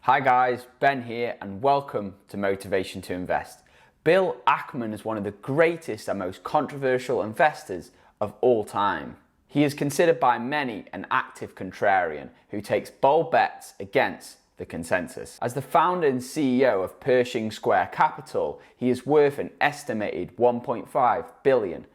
Hi guys, Ben here and welcome to Motivation to Invest. Bill Ackman is one of the greatest and most controversial investors of all time. He is considered by many an active contrarian who takes bold bets against the consensus. As the founder and CEO of Pershing Square Capital, he is worth an estimated $1.5 billion.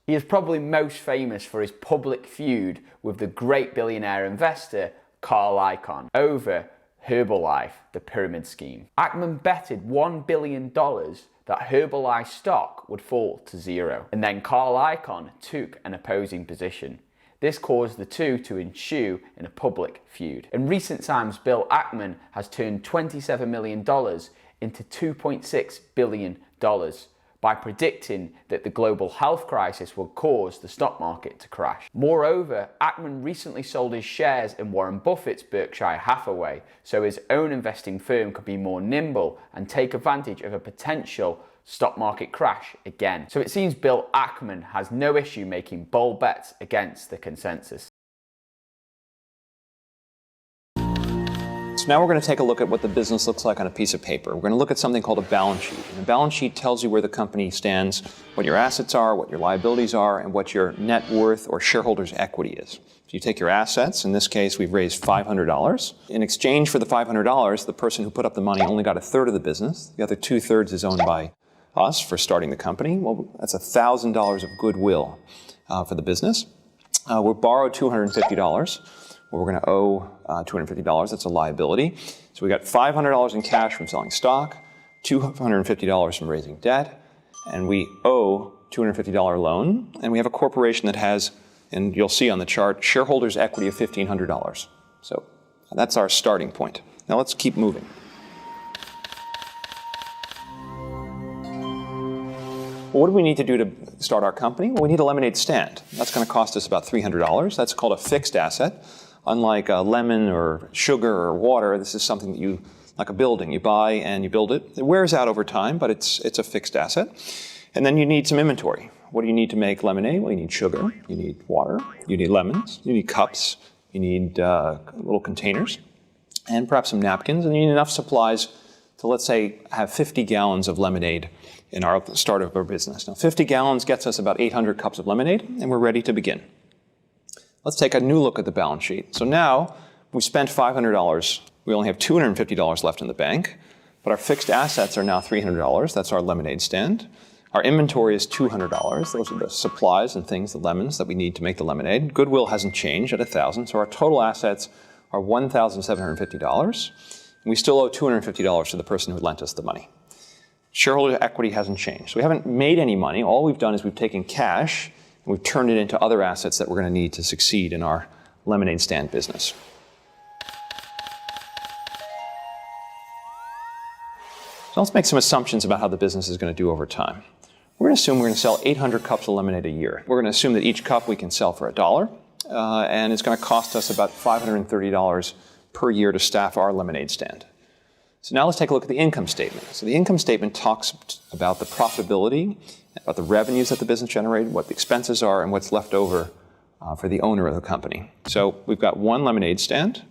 He is probably most famous for his public feud with the great billionaire investor Carl Icahn over Herbalife, the pyramid scheme. Ackman betted $1 billion that Herbalife stock would fall to zero, and then Carl Icahn took an opposing position. This caused the two to ensue in a public feud. In recent times, Bill Ackman has turned $27 million into $2.6 billion by predicting that the global health crisis will cause the stock market to crash. Moreover, Ackman recently sold his shares in Warren Buffett's Berkshire Hathaway so his own investing firm could be more nimble and take advantage of a potential stock market crash again. So it seems Bill Ackman has no issue making bold bets against the consensus. So now we're going to take a look at what the business looks like on a piece of paper. We're going to look at something called a balance sheet. And a balance sheet tells you where the company stands, what your assets are, what your liabilities are, and what your net worth or shareholders' equity is. So you take your assets. In this case, we've raised $500. In exchange for the $500, the person who put up the money only got a third of the business. The other 2/3 is owned by us for starting the company. Well, that's $1,000 of goodwill for the business. We'll borrow $250. Well, we're going to owe $250. That's a liability. So we got $500 in cash from selling stock, $250 from raising debt, and we owe $250 loan. And we have a corporation that has, and you'll see on the chart, shareholders' equity of $1,500. So that's our starting point. Now let's keep moving. Well, what do we need to do to start our company? Well, we need a lemonade stand. That's going to cost us about $300. That's called a fixed asset. Unlike a lemon or sugar or water, this is something that you, like a building, you buy and you build it. It wears out over time, but it's a fixed asset. And then you need some inventory. What do you need to make lemonade? Well, you need sugar, you need water, you need lemons, you need cups, you need little containers, and perhaps some napkins, and you need enough supplies to, let's say, have 50 gallons of lemonade in our start of our business. Now, 50 gallons gets us about 800 cups of lemonade, and we're ready to begin. Let's take a new look at the balance sheet. So now we spent $500. We only have $250 left in the bank, but our fixed assets are now $300. That's our lemonade stand. Our inventory is $200. Those are the supplies and things, the lemons that we need to make the lemonade. Goodwill hasn't changed at $1,000, so our total assets are $1,750. And we still owe $250 to the person who lent us the money. Shareholder equity hasn't changed. So we haven't made any money. All we've done is we've taken cash and we've turned it into other assets that we're going to need to succeed in our lemonade stand business. So let's make some assumptions about how the business is going to do over time. We're going to assume we're going to sell 800 cups of lemonade a year. We're going to assume that each cup we can sell for $1, and it's going to cost us about $530 per year to staff our lemonade stand. So now let's take a look at the income statement. So the income statement talks about the profitability, about the revenues that the business generated, what the expenses are, and what's left over for the owner of the company. So we've got one lemonade stand.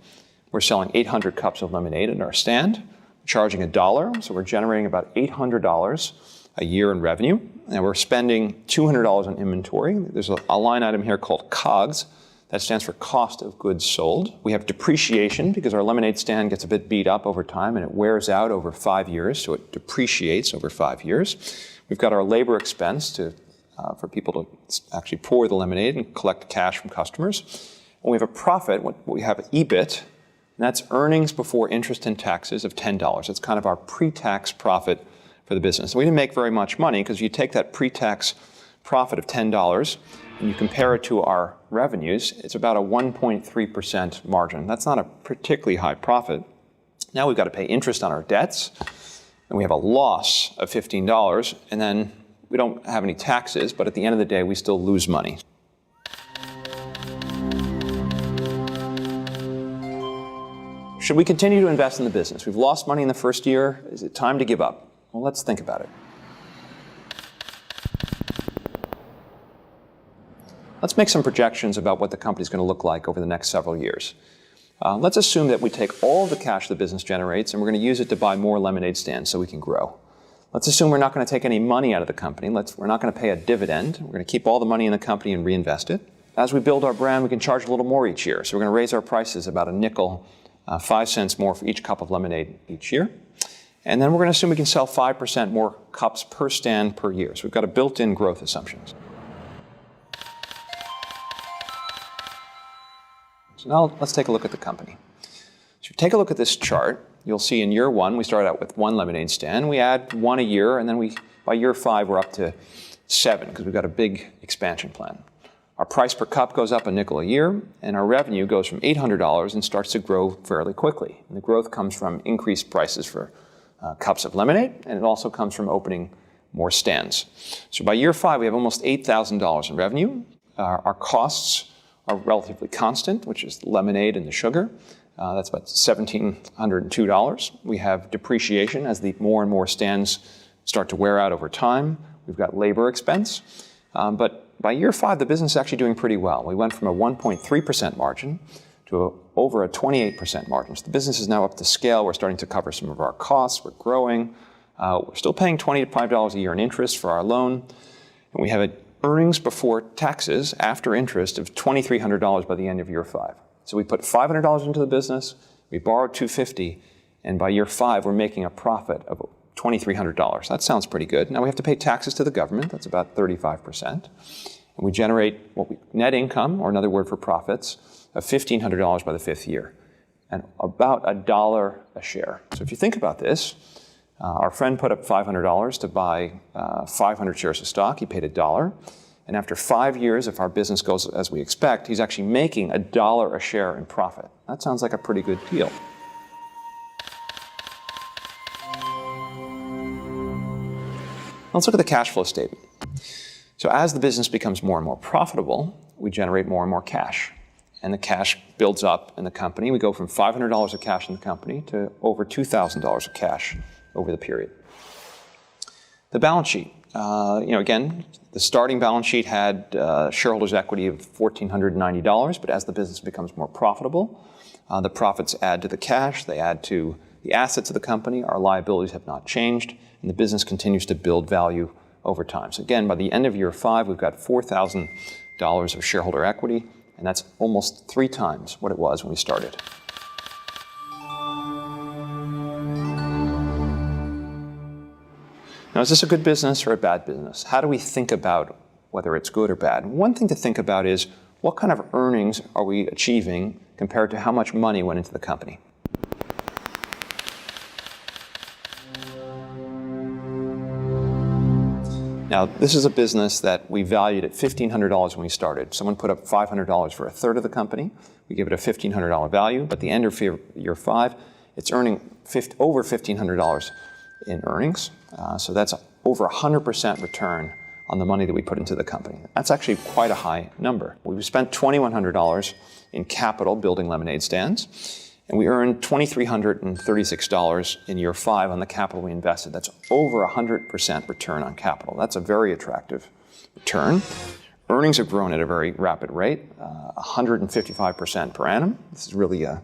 We're selling 800 cups of lemonade in our stand, charging $1. So we're generating about $800 a year in revenue. And we're spending $200 on inventory. There's a line item here called COGS. That stands for cost of goods sold. We have depreciation because our lemonade stand gets a bit beat up over time and it wears out over 5 years, so it depreciates over 5 years. We've got our labor expense for people to actually pour the lemonade and collect cash from customers. And we have a profit, we have EBIT, and that's earnings before interest and taxes of $10. That's kind of our pre-tax profit for the business. We didn't make very much money because you take that pre-tax profit of $10 and you compare it to our revenues, it's about a 1.3% margin. That's not a particularly high profit. Now we've got to pay interest on our debts, and we have a loss of $15, and then we don't have any taxes, but at the end of the day, we still lose money. Should we continue to invest in the business? We've lost money in the first year. Is it time to give up? Well, let's think about it. Let's make some projections about what the company is going to look like over the next several years. Let's assume that we take all the cash the business generates and we're going to use it to buy more lemonade stands so we can grow. Let's assume we're not going to take any money out of the company. We're not going to pay a dividend. We're going to keep all the money in the company and reinvest it. As we build our brand, we can charge a little more each year. So we're going to raise our prices about a nickel, 5 cents more for each cup of lemonade each year. And then we're going to assume we can sell 5% more cups per stand per year. So we've got a built-in growth assumptions. So now let's take a look at the company. So if you take a look at this chart, you'll see in year 1, we start out with 1 lemonade stand. We add 1 a year, and then by year 5, we're up to 7 because we've got a big expansion plan. Our price per cup goes up a nickel a year, and our revenue goes from $800 and starts to grow fairly quickly. And the growth comes from increased prices for cups of lemonade, and it also comes from opening more stands. So by year 5, we have almost $8,000 in revenue. Our costs are relatively constant, which is the lemonade and the sugar. That's about $1,702. We have depreciation as the more and more stands start to wear out over time. We've got labor expense. But by year 5, the business is actually doing pretty well. We went from a 1.3% margin to over a 28% margin. So the business is now up to scale. We're starting to cover some of our costs. We're growing. We're still paying $25 a year in interest for our loan. And we have an earnings before taxes after interest of $2,300 by the end of year 5. So we put $500 into the business. We borrowed $250. And by year 5, we're making a profit of $2,300. That sounds pretty good. Now we have to pay taxes to the government. That's about 35%. And we generate net income, or another word for profits, of $1,500 by the 5th year, and about $1 a share. So if you think about this, our friend put up $500 to buy 500 shares of stock. He paid $1. And after 5 years, if our business goes as we expect, he's actually making $1 a share in profit. That sounds like a pretty good deal. Let's look at the cash flow statement. So as the business becomes more and more profitable, we generate more and more cash. And the cash builds up in the company. We go from $500 of cash in the company to over $2,000 of cash over the period. The balance sheet. Again, the starting balance sheet had shareholders' equity of $1,490, but as the business becomes more profitable, the profits add to the cash, they add to the assets of the company. Our liabilities have not changed, and the business continues to build value over time. So again, by the end of year 5, we've got $4,000 of shareholder equity, and that's almost 3 times what it was when we started. Now, is this a good business or a bad business? How do we think about whether it's good or bad? One thing to think about is what kind of earnings are we achieving compared to how much money went into the company? Now, this is a business that we valued at $1,500 when we started. Someone put up $500 for a third of the company. We give it a $1,500 value. But at the end of year 5, it's earning over $1,500 in earnings. So that's over 100% return on the money that we put into the company. That's actually quite a high number. We spent $2,100 in capital building lemonade stands. And we earned $2,336 in year 5 on the capital we invested. That's over 100% return on capital. That's a very attractive return. Earnings have grown at a very rapid rate, 155% per annum. This is really a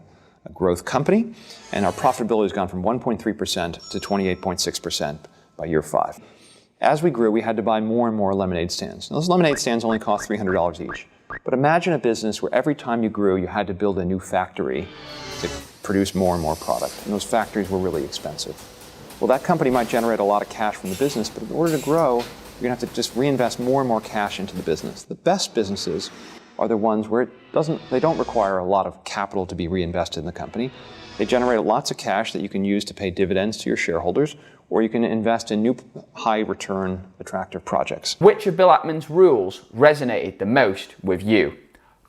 growth company. And our profitability has gone from 1.3% to 28.6% by year 5. As we grew, we had to buy more and more lemonade stands. Now, those lemonade stands only cost $300 each. But imagine a business where every time you grew, you had to build a new factory to produce more and more product. And those factories were really expensive. Well, that company might generate a lot of cash from the business, but in order to grow, you're going to have to just reinvest more and more cash into the business. The best businesses are the ones where they don't require a lot of capital to be reinvested in the company. They generate lots of cash that you can use to pay dividends to your shareholders, or you can invest in new high-return, attractive projects. Which of Bill Ackman's rules resonated the most with you?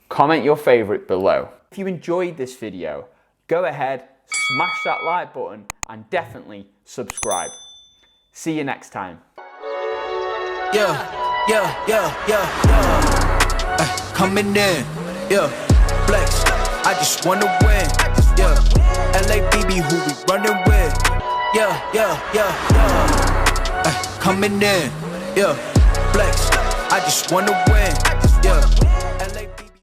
Comment your favorite below. If you enjoyed this video, go ahead, smash that like button, and definitely subscribe. See you next time. Coming in, flex, I just wanna win, LABB who we running with, coming in, flex, I just wanna win,